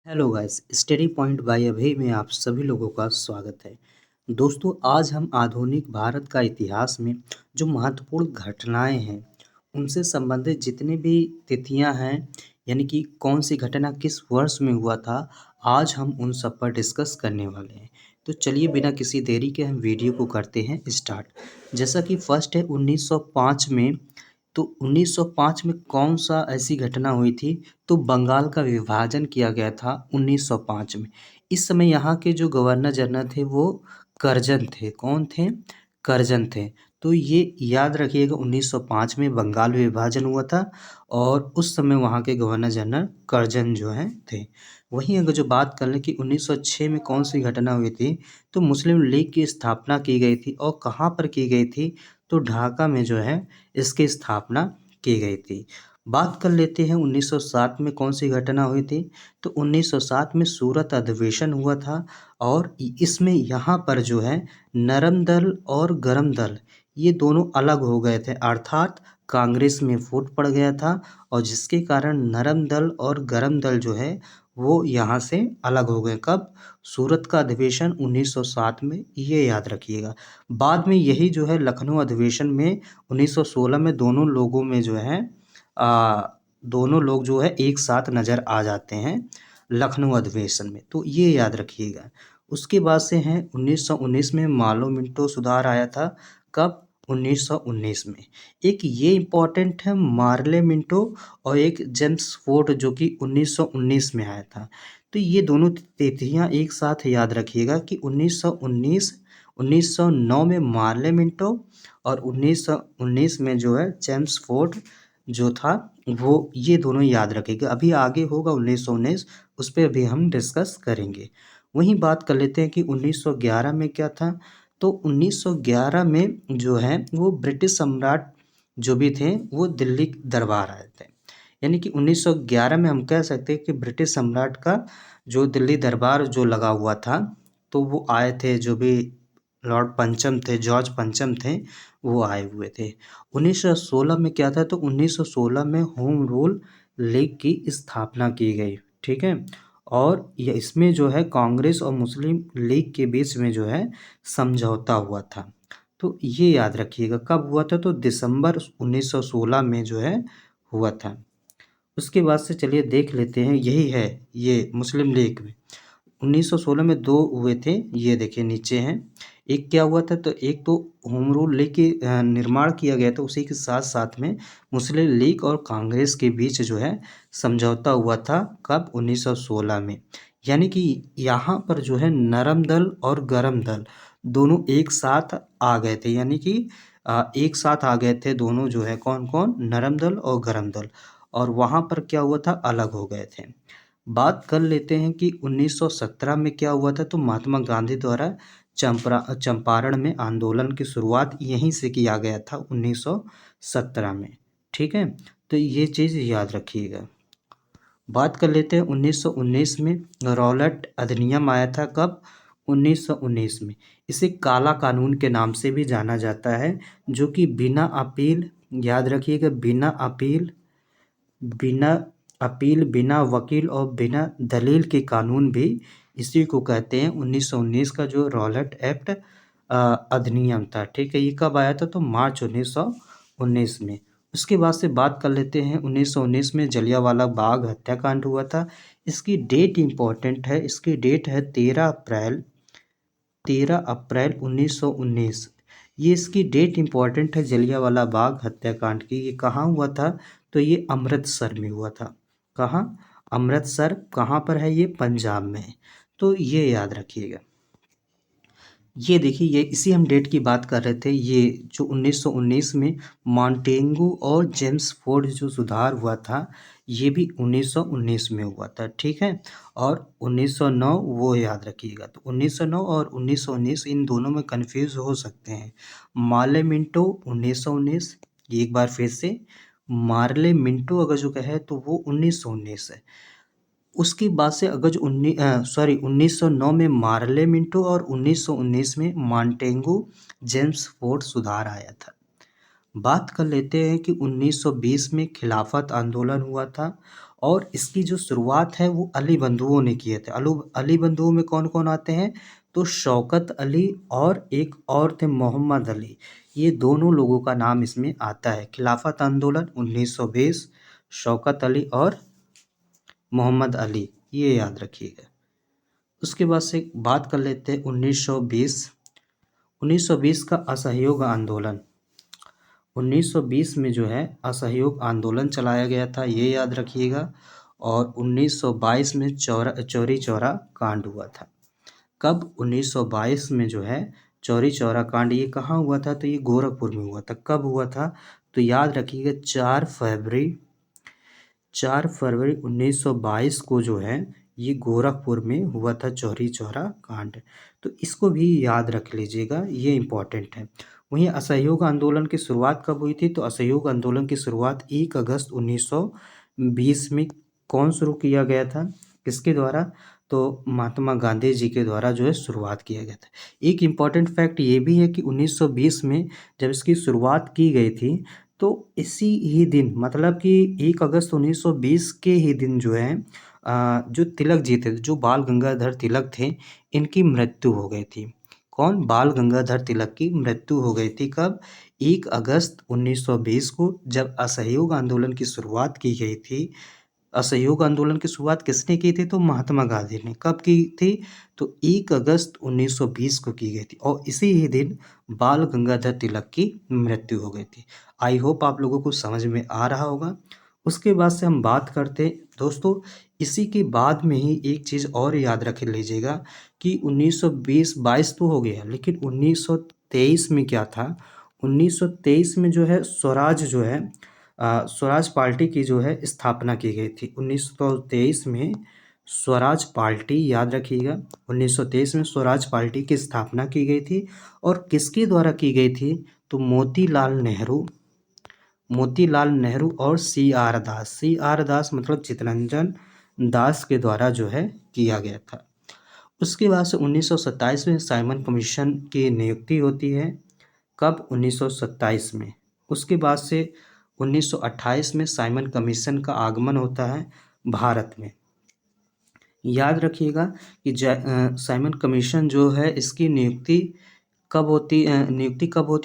Hello guys, study point by Abhay में आप सभी लोगों का स्वागत है। दोस्तों, आज हम आधुनिक भारत का इतिहास में जो महत्वपूर्ण घटनाएं हैं, उनसे संबंधित जितनी भी तिथियां हैं, यानी कि कौन सी घटना किस वर्ष में हुआ था, आज हम उन सब पर डिस्कस करने वाले हैं। तो चलिए बिना किसी देरी के हम वीडियो को करते हैं स्टार्ट। जैसा कि फर्स्ट है 1905 में। तो 1905 में कौन-सा ऐसी घटना हुई थी? तो बंगाल का विभाजन किया गया था 1905 में। इस समय यहाँ के जो गवर्नर जनरल थे वो करज़न थे। कौन थे? करज़न थे। तो ये याद रखिएगा 1905 में बंगाल विभाजन हुआ था और उस समय वहाँ के गवर्नर जनरल करज़न जो हैं थे। वहीं अगर जो बात कर लें कि 1906 में कौन-सी घटना हुई थी? तो मुस्लिम लीग की स्थापना की गई थी और कहाँ पर की गई थी? तो ढाका में जो है इसकी स्थापना की गई थी। बात कर लेते हैं 1907 में कौन-सी घटना हुई थी? तो 1907 में सूरत अधिवेशन हुआ था और इसमें यहाँ पर जो है नरम दल और गरम दल ये दोनों अलग हो गए थे, अर्थात कांग्रेस में फूट पड़ गया था और जिसके कारण नरम दल और गरम दल जो है वो यहाँ से अलग हो गए। कब? सूरत का अधिवेशन 1907 में, ये याद रखिएगा। बाद में यही जो है लखनऊ अधिवेशन में 1916 में दोनों लोग जो है एक साथ नज़र आ जाते हैं लखनऊ अधिवेशन में, तो ये याद रखिएगा। उसके बाद से हैं 1919 में मालो मिंटो सुधार आया था। कब? 1919 में। एक ये इम्पोर्टेंट है मार्ले मिंटो और एक जेम्स फोर्ड जो कि 1919 में आया था। तो ये दोनों तिथियां एक साथ याद रखिएगा कि 1909 में मार्ले मिंटो और 1919 में जो है जेम्स फोर्ड जो था वो, ये दोनों याद रखिएगा। अभी आगे होगा 1919, उस पे अभी हम डिस्कस करेंगे। वहीं बात कर लेते हैं कि 1911 में क्या था? तो 1911 में जो है वो ब्रिटिश सम्राट जो भी थे वो दिल्ली दरबार आए थे। यानी कि 1911 में हम कह सकते हैं कि ब्रिटिश सम्राट का जो दिल्ली दरबार जो लगा हुआ था, तो वो आए थे, जो भी लॉर्ड पंचम थे, जॉर्ज पंचम थे, वो आए हुए थे। 1916 में क्या था? तो 1916 में होम रूल लीग की स्थापना की गई, ठीक है? और ये इसमें जो है कांग्रेस और मुस्लिम लीग के बीच में जो है समझौता हुआ था। तो ये याद रखिएगा कब हुआ था? तो दिसंबर 1916 में जो है हुआ था। उसके बाद से चलिए देख लेते हैं, यही है ये मुस्लिम लीग में 1916 में दो हुए थे, ये देखिए नीचे हैं। एक क्या हुआ था? तो एक तो होम रूल लीग की निर्माण किया गया था, उसी के साथ साथ में मुस्लिम लीग और कांग्रेस के बीच जो है समझौता हुआ था। कब? 1916 में। यानी कि यहाँ पर जो है नरम दल और गरम दल दोनों एक साथ आ गए थे, यानी कि एक साथ आ गए थे दोनों जो है, कौन कौन? नरम दल और गरम दल। और वहाँ पर क्या हुआ था? अलग हो गए थे। बात कर लेते हैं कि 1917 में क्या हुआ था? तो महात्मा गांधी द्वारा चंपारण में आंदोलन की शुरुआत यहीं से किया गया था 1917 में, ठीक है? तो ये चीज़ याद रखिएगा। बात कर लेते हैं 1919 में रॉलेट अधिनियम आया था। कब? 1919 में। इसे काला कानून के नाम से भी जाना जाता है, जो कि बिना अपील, याद रखिएगा, बिना अपील, बिना वकील और बिना दलील के कानून भी इसी को कहते हैं। 1919 का जो रॉलेट एक्ट अधिनियम था, ठीक है? ये कब आया था? तो मार्च 1919 में। उसके बाद से बात कर लेते हैं 1919 में जलियांवाला बाग हत्याकांड हुआ था। इसकी डेट इम्पोर्टेंट है, इसकी डेट है 13 अप्रैल 1919। ये इसकी डेट इम्पॉर्टेंट है जलियांवाला बाग हत्याकांड की। ये कहाँ हुआ था? तो ये अमृतसर में हुआ था। कहाँ? अमृतसर। कहाँ पर है ये? पंजाब में है। तो ये याद रखिएगा। ये देखिए, ये इसी हम डेट की बात कर रहे थे। ये जो 1919 में मॉन्टेगू और जेम्स फोर्ड जो सुधार हुआ था, ये भी 1919 में हुआ था, ठीक है? और 1909 वो याद रखिएगा। तो 1909 और 1919 इन दोनों में कन्फ्यूज़ हो सकते हैं। मार्ले मिंटो 1919, एक बार फिर से मार्ले मिंटो अगर जो कहे तो वो 1919 है। उसके बाद से अगर जो 1909 में मार्ले मिंटो और 1919 में मॉन्टेगू जेम्स फोर्ड सुधार आया था। बात कर लेते हैं कि 1920 में खिलाफत आंदोलन हुआ था और इसकी जो शुरुआत है वो अली बंधुओं ने किए थे। अली बंधुओं में कौन-कौन आते हैं? तो शौकत अली और एक और थे मोहम्मद अली। ये दोनों लोगों का नाम इसमें आता है। खिलाफत आंदोलन 1920, शौकत अली और मोहम्मद अली, ये याद रखिएगा। उसके बाद से बात कर लेते हैं 1920। 1920 का असहयोग आंदोलन। 1920 में जो है असहयोग आंदोलन चलाया गया था, ये याद रखिएगा। और 1922 में चौरी चौरा कांड हुआ था। कब? 1922 में जो है चौरी चौरा कांड, ये कहाँ हुआ था? तो ये गोरखपुर में हुआ था। कब हुआ था? तो याद रखिएगा 4 फरवरी 1922 को जो है ये गोरखपुर में हुआ था चौरी चौरा कांड। तो इसको भी याद रख लीजिएगा, ये इम्पॉर्टेंट है। वहीं असहयोग आंदोलन की शुरुआत कब हुई थी? तो असहयोग आंदोलन की शुरुआत 1 अगस्त 1920 में कौन शुरू किया गया था? किसके द्वारा? तो महात्मा गांधी जी के द्वारा जो है शुरुआत किया गया था। एक इम्पॉर्टेंट फैक्ट ये भी है कि 1920 में जब इसकी शुरुआत की गई थी तो इसी ही दिन, मतलब कि 1 अगस्त 1920 के ही दिन जो है जो तिलक जी थे, जो बाल गंगाधर तिलक थे, इनकी मृत्यु हो गई थी। कौन? बाल गंगाधर तिलक की मृत्यु हो गई थी। कब? 1 अगस्त 1920 को, जब असहयोग आंदोलन की शुरुआत की गई थी। असहयोग आंदोलन की शुरुआत किसने की थी? तो महात्मा गांधी ने। कब की थी? तो 1 अगस्त 1920 को की गई थी और इसी ही दिन बाल गंगाधर तिलक की मृत्यु हो गई थी। आई होप आप लोगों को समझ में आ रहा होगा। उसके बाद से हम बात करते हैं दोस्तों, इसी के बाद में ही एक चीज़ और याद रख लीजिएगा कि 1920-22 तो हो गया, लेकिन 1923 में क्या था? 1923 में जो है स्वराज जो है स्वराज पार्टी की जो है स्थापना की गई थी। 1923 में स्वराज पार्टी, याद रखिएगा, 1923 में स्वराज पार्टी की स्थापना की गई थी और किसके द्वारा की गई थी? तो मोतीलाल नेहरू और सी.आर. दास। सी.आर. दास मतलब चित्तरंजन दास के द्वारा जो है किया गया था। उसके बाद से 1927 में साइमन कमीशन की नियुक्ति होती है। कब? 1927 में। उसके बाद से 1928 में साइमन कमीशन का आगमन होता है भारत में। याद रखिएगा कि साइमन कमीशन जो है इसकी नियुक्ति कब होती है?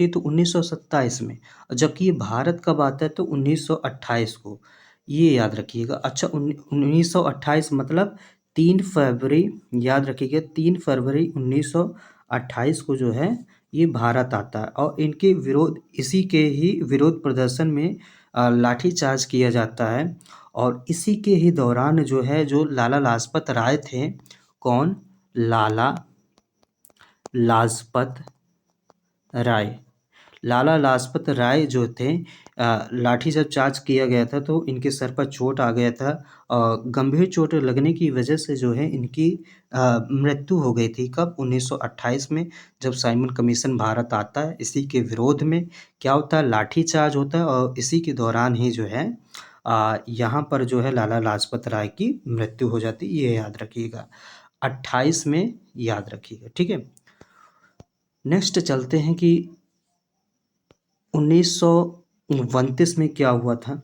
तो 1927 में। जबकि ये भारत कब आता है? तो 1928 को। ये याद रखिएगा। अच्छा, 1928 मतलब 3 फरवरी, याद रखिएगा 3 फरवरी 1928 को जो है ये भारत आता है और इसी के ही विरोध प्रदर्शन में लाठीचार्ज किया जाता है और इसी के ही दौरान जो है जो लाला लाजपत राय थे, कौन? लाला लाजपत राय। लाला लाजपत राय जो थे, लाठी जब चार्ज किया गया था तो इनके सर पर चोट आ गया था और गंभीर चोट लगने की वजह से जो है इनकी मृत्यु हो गई थी। कब? 1928 में, जब साइमन कमीशन भारत आता है। इसी के विरोध में क्या होता है? लाठी चार्ज होता है और इसी के दौरान ही जो है यहाँ पर जो है लाला लाजपत राय की मृत्यु हो जाती है। ये याद रखिएगा, 28 में याद रखिएगा, ठीक है। नेक्स्ट चलते हैं कि 1929 में क्या हुआ था?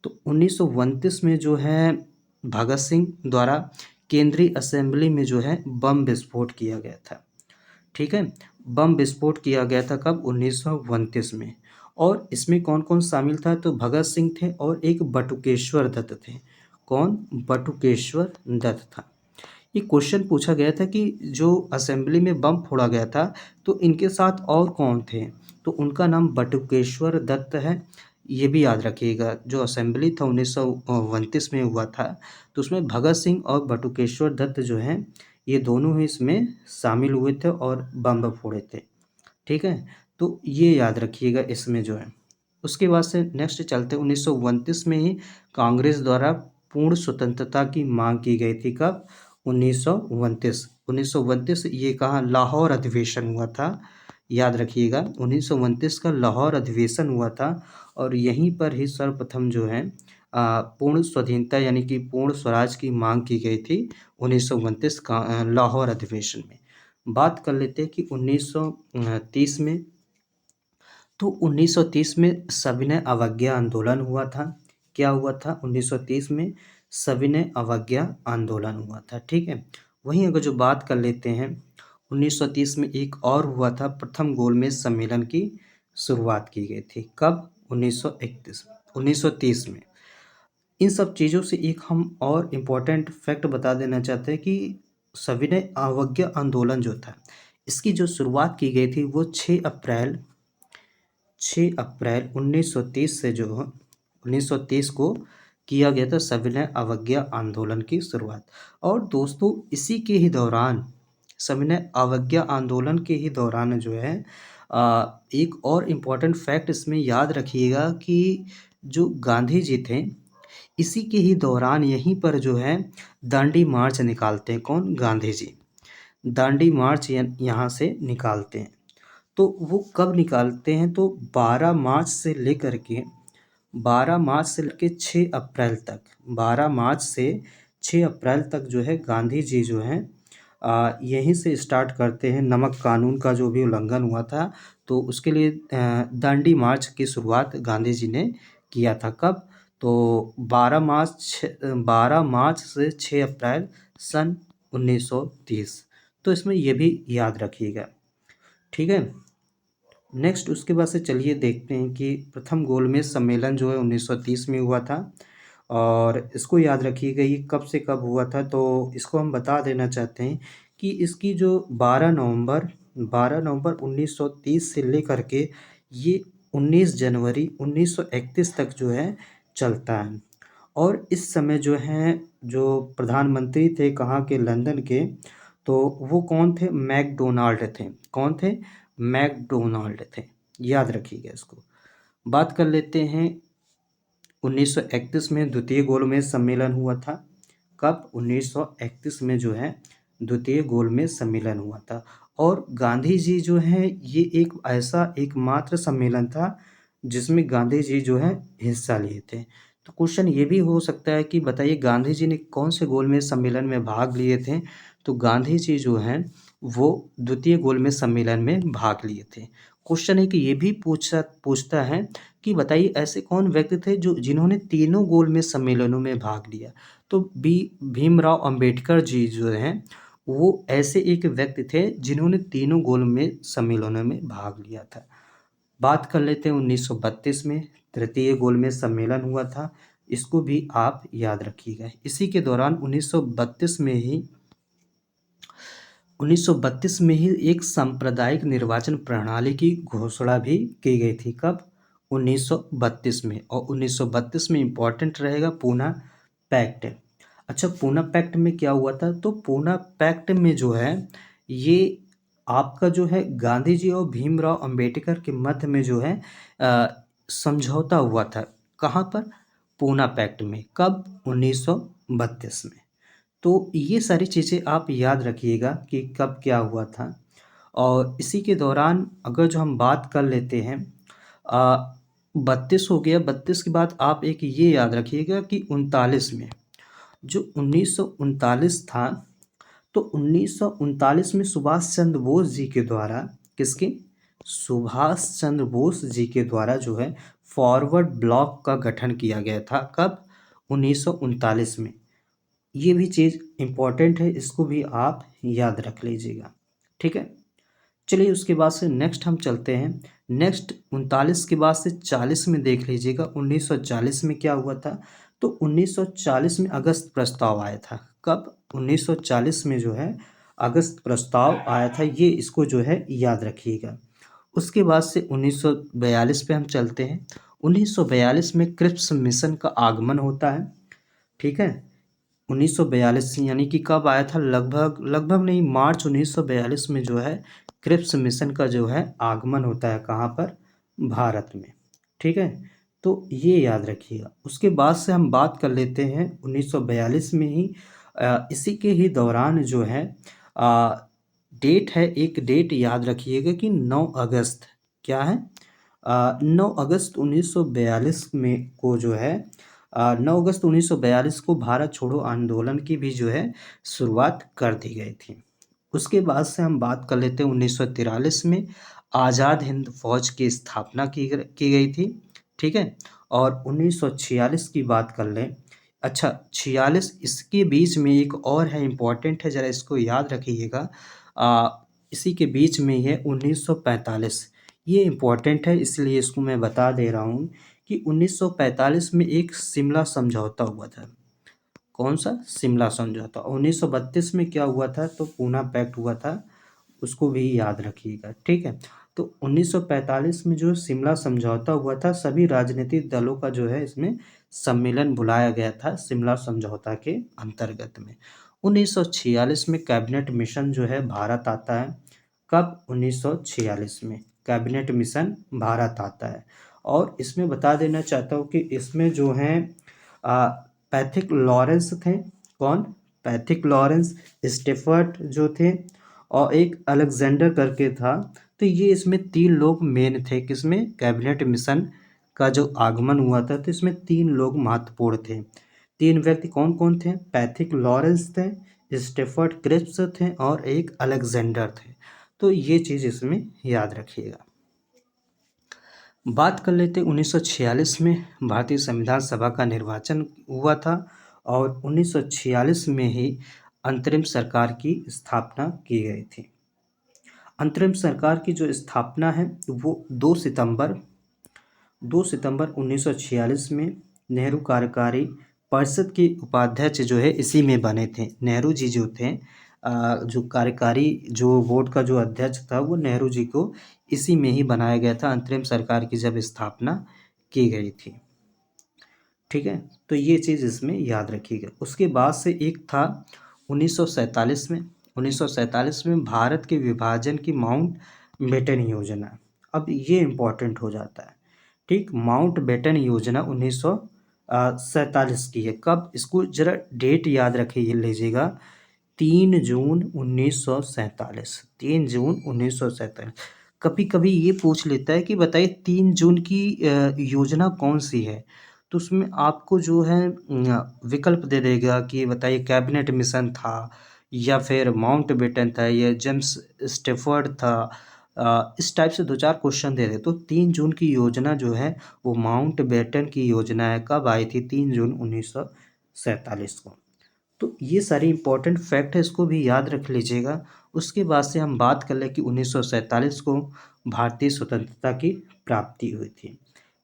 तो 1929 में जो है भगत सिंह द्वारा केंद्रीय असेंबली में जो है बम विस्फोट किया गया था, ठीक है। बम विस्फोट किया गया था कब? 1929 में। और इसमें कौन-कौन शामिल था? तो भगत सिंह थे और एक बटुकेश्वर दत्त थे। कौन? बटुकेश्वर दत्त था। ये क्वेश्चन पूछा गया था कि जो असेंबली में बम फोड़ा गया था तो इनके साथ और कौन थे? तो उनका नाम बटुकेश्वर दत्त है। ये भी याद रखिएगा, जो असेंबली था 1929 में हुआ था तो उसमें भगत सिंह और बटुकेश्वर दत्त जो हैं ये दोनों ही इसमें शामिल हुए थे और बम फोड़े थे, ठीक है। तो ये याद रखिएगा इसमें जो है। उसके बाद से नेक्स्ट चलते हैं 1929 में ही कांग्रेस द्वारा पूर्ण स्वतंत्रता की मांग की गई थी। कब? 1929 ये कहाँ? लाहौर अधिवेशन हुआ था। याद रखिएगा 1929 का लाहौर अधिवेशन हुआ था और यहीं पर ही सर्वप्रथम जो है पूर्ण स्वाधीनता यानी कि पूर्ण स्वराज की मांग की गई थी 1929 का लाहौर अधिवेशन में। बात कर लेते हैं कि 1930 में तो 1930 में सविनय अवज्ञा आंदोलन हुआ था। क्या हुआ था? 1930 में सविनय अवज्ञा आंदोलन हुआ था, ठीक है। वहीं अगर जो बात कर लेते हैं, 1930 में एक और हुआ था, प्रथम गोलमेज सम्मेलन की शुरुआत की गई थी। कब? 1931 1930 में। इन सब चीज़ों से एक हम और इम्पोर्टेंट फैक्ट बता देना चाहते हैं कि सविनय अवज्ञा आंदोलन जो था, इसकी जो शुरुआत की गई थी वो 6 अप्रैल 1930 से, जो 1930 को किया गया था सविनय अवज्ञा आंदोलन की शुरुआत। और दोस्तों इसी के ही दौरान, सविनय अवज्ञा आंदोलन के ही दौरान जो है एक और इम्पोर्टेंट फैक्ट इसमें याद रखिएगा कि जो गांधी जी थे, इसी के ही दौरान यहीं पर जो है दांडी मार्च निकालते हैं। कौन? गांधी जी। दांडी मार्च यहाँ से निकालते हैं। तो वो कब निकालते हैं? तो 12 मार्च से लेकर 6 अप्रैल तक, 12 मार्च से 6 अप्रैल तक जो है गांधी जी जो हैं यहीं से स्टार्ट करते हैं। नमक कानून का जो भी उल्लंघन हुआ था, तो उसके लिए दांडी मार्च की शुरुआत गांधी जी ने किया था। कब? तो 12 मार्च से 6 अप्रैल सन 1930। तो इसमें ये भी याद रखिएगा, ठीक है। नेक्स्ट उसके बाद से चलिए देखते हैं कि प्रथम गोलमेज सम्मेलन जो है 1930 में हुआ था, और इसको याद रखिएगा ये कब से कब हुआ था। तो इसको हम बता देना चाहते हैं कि इसकी जो 12 नवंबर 1930 से लेकर के ये 19 जनवरी 1931 तक जो है चलता है। और इस समय जो हैं, जो प्रधानमंत्री थे कहाँ के? लंदन के। तो वो कौन थे? मैकडोनाल्ड थे। कौन थे? मैकडोनाल्ड थे। याद रखिएगा इसको। बात कर लेते हैं 1931 में द्वितीय गोलमेज सम्मेलन हुआ था। कब? 1931 में जो है द्वितीय गोलमेज सम्मेलन हुआ था। और गांधी जी जो हैं, ये एक ऐसा एकमात्र सम्मेलन था जिसमें गांधी जी जो है हिस्सा लिए थे। तो क्वेश्चन ये भी हो सकता है कि बताइए गांधी जी ने कौन से गोलमेज सम्मेलन में भाग लिए थे? तो गांधी जी जो हैं वो द्वितीय गोलमेज सम्मेलन में भाग लिए थे। क्वेश्चन है कि ये भी पूछता है कि बताइए ऐसे कौन व्यक्ति थे जो जिन्होंने तीनों गोलमेज सम्मेलनों में भाग लिया? तो भीमराव अंबेडकर जी जो हैं वो ऐसे एक व्यक्ति थे जिन्होंने तीनों गोलमेज सम्मेलनों में भाग लिया था। बात कर लेते हैं 1932 में तृतीय गोलमेज सम्मेलन हुआ था। इसको भी आप याद रखिएगा। इसी के दौरान 1932 में ही एक सांप्रदायिक निर्वाचन प्रणाली की घोषणा भी की गई थी। कब? 1932 में। और 1932 में इम्पॉर्टेंट रहेगा पूना पैक्ट। अच्छा, पूना पैक्ट में क्या हुआ था? तो पूना पैक्ट में जो है ये आपका जो है गांधी जी और भीमराव अंबेडकर के मध्य में जो है समझौता हुआ था। कहाँ पर? पूना पैक्ट में। कब? 1932 में। तो ये सारी चीज़ें आप याद रखिएगा कि कब क्या हुआ था। और इसी के दौरान अगर जो हम बात कर लेते हैं 32 हो गया। 32 के बाद आप एक ये याद रखिएगा कि 39 में, जो 1939 था, तो 1939 में सुभाष चंद्र बोस जी के द्वारा, किसके? सुभाष चंद्र बोस जी के द्वारा जो है फॉरवर्ड ब्लॉक का गठन किया गया था। कब? 1939 में। ये भी चीज़ इम्पॉर्टेंट है, इसको भी आप याद रख लीजिएगा, ठीक है। चलिए उसके बाद से नेक्स्ट हम चलते हैं। नेक्स्ट 39 के बाद से 40 में देख लीजिएगा 1940 में क्या हुआ था। तो 1940 में अगस्त प्रस्ताव आया था। कब? 1940 में जो है अगस्त प्रस्ताव आया था। ये इसको जो है याद रखिएगा। उसके बाद से 1942 पे हम चलते हैं। 1942 में क्रिप्स मिशन का आगमन होता है, ठीक है। 1942 यानी कि कब आया था? लगभग नहीं, मार्च 1942 में जो है क्रिप्स मिशन का जो है आगमन होता है। कहाँ पर? भारत में, ठीक है। तो ये याद रखिएगा। उसके बाद से हम बात कर लेते हैं 1942 में ही इसी के ही दौरान जो है डेट है, एक डेट याद रखिएगा कि 9 अगस्त। क्या है? 9 अगस्त 1942 में को जो है 9 अगस्त 1942 को भारत छोड़ो आंदोलन की भी जो है शुरुआत कर दी गई थी। उसके बाद से हम बात कर लेते हैं 1943 में आज़ाद हिंद फौज की स्थापना की गई थी। ठीक है, और 1946 की बात कर लें। अच्छा, 46 इसके बीच में एक और है, इम्पोर्टेंट है, ज़रा इसको याद रखिएगा। इसी के बीच में ही है 1945। ये इम्पोर्टेंट है, इसलिए इसको मैं बता दे रहा हूँ कि 1945 में एक शिमला समझौता हुआ था। कौन सा? शिमला समझौता। 1932 में क्या हुआ था? तो पूना पैक्ट हुआ था, उसको भी याद रखिएगा। ठीक है, तो 1945 में जो शिमला समझौता हुआ था, सभी राजनीतिक दलों का जो है इसमें सम्मेलन बुलाया गया था शिमला समझौता के अंतर्गत में। 1946 में कैबिनेट मिशन जो है भारत आता है। कब? 1946 में कैबिनेट मिशन भारत आता है। और इसमें बता देना चाहता हूँ कि इसमें जो हैं पैथिक लॉरेंस थे। कौन? पैथिक लॉरेंस, स्टेफर्ड जो थे, और एक अलेक्जेंडर करके था। तो ये इसमें 3 लोग मेन थे। किसमें? कैबिनेट मिशन का जो आगमन हुआ था, तो इसमें 3 लोग महत्वपूर्ण थे। 3 व्यक्ति कौन कौन थे? पैथिक लॉरेंस थे, स्टेफर्ड क्रिप्स थे, और एक अलेक्जेंडर थे। तो ये चीज़ इसमें याद रखिएगा। बात कर लेते 1946 में भारतीय संविधान सभा का निर्वाचन हुआ था, और 1946 में ही अंतरिम सरकार की स्थापना की गई थी। अंतरिम सरकार की जो स्थापना है वो 2 सितंबर 1946 में नेहरू कार्यकारी परिषद के उपाध्यक्ष जो है इसी में बने थे। नेहरू जी जो थे, जो कार्यकारी जो बोर्ड का जो अध्यक्ष था, वो नेहरू जी को इसी में ही बनाया गया था, अंतरिम सरकार की जब स्थापना की गई थी। ठीक है, तो ये चीज़ इसमें याद रखिएगा। उसके बाद से एक था 1947 में। 1947 में भारत के विभाजन की माउंट बेटन योजना। अब ये इम्पोर्टेंट हो जाता है। ठीक, माउंट बेटन योजना 1947 की है। कब? इसको जरा डेट याद रखिए, लीजिएगा। 3 जून 1947। 3 जून 1947। कभी कभी ये पूछ लेता है कि बताइए 3 जून की योजना कौन सी है, तो उसमें आपको जो है विकल्प दे देगा कि बताइए कैबिनेट मिशन था, या फिर माउंट बेटन था, या जेम्स स्टेफर्ड था। इस टाइप से 2-4 क्वेश्चन दे दे। तो 3 जून की योजना जो है वो माउंट बेटन की योजना है। कब आई थी? 3 जून 1947 को। तो ये सारी इम्पोर्टेंट फैक्ट है, इसको भी याद रख लीजिएगा। उसके बाद से हम बात कर लें कि 1947 को भारतीय स्वतंत्रता की प्राप्ति हुई थी।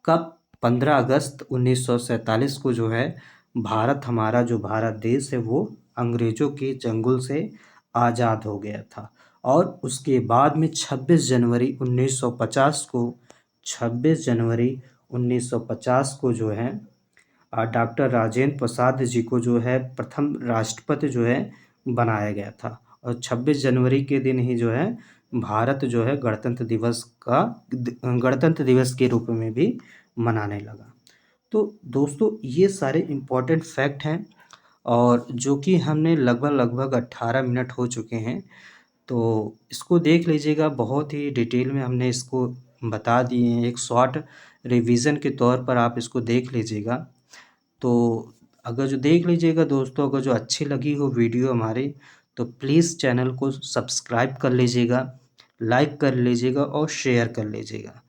कब? 15 अगस्त 1947 को जो है भारत, हमारा जो भारत देश है, वो अंग्रेज़ों के चंगुल से आज़ाद हो गया था। और उसके बाद में 26 जनवरी 1950 को 26 जनवरी 1950 को जो है डॉक्टर राजेंद्र प्रसाद जी को जो है प्रथम राष्ट्रपति जो है बनाया गया था। और 26 जनवरी के दिन ही जो है भारत जो है गणतंत्र दिवस के रूप में भी मनाने लगा। तो दोस्तों, ये सारे इम्पोर्टेंट फैक्ट हैं, और जो कि हमने लगभग 18 मिनट हो चुके हैं, तो इसको देख लीजिएगा। बहुत ही डिटेल में हमने इसको बता दिए हैं, एक शॉर्ट रिवीजन के तौर पर आप इसको देख लीजिएगा। तो अगर जो देख लीजिएगा दोस्तों, अगर जो अच्छी लगी हो वीडियो हमारी, तो प्लीज़ चैनल को सब्सक्राइब कर लीजिएगा, लाइक कर लीजिएगा, और शेयर कर लीजिएगा।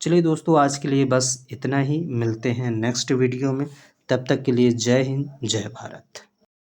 चलिए दोस्तों, आज के लिए बस इतना ही। मिलते हैं नेक्स्ट वीडियो में। तब तक के लिए जय हिंद, जय भारत।